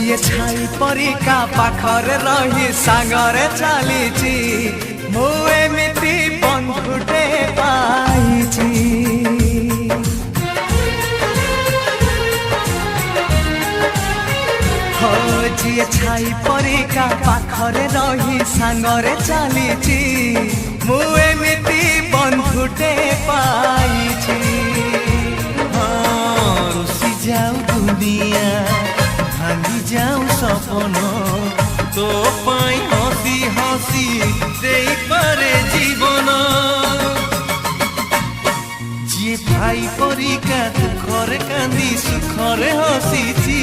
ଯିଏ ଛାଇ ପରିକା ପାଖରେ ରହି ସାଙ୍ଗରେ ଚାଲିଛି ମୁଁ ଏମିତି ବନ୍ଧୁଟେ ପାଇଛି। ଯିଏ ଛାଇ ପରିକା ପାଖରେ ରହି ସାଙ୍ଗରେ ଚାଲିଛି ମୁଁ ଏମିତି ବନ୍ଧୁଟେ ପାଇଛି। ରୁଷି ଯାଉ ଦୁନିଆ ଭାଙ୍ଗି ଯାଉ ସପନ ତୋ ପାଇଁ ହସି ହସି ଦେଇପାରେ ଜୀବନ। ଯିଏ ଭାଇ ପରିକା ଦୁଃଖରେ କାନ୍ଦି ସୁଖରେ ହସିଛି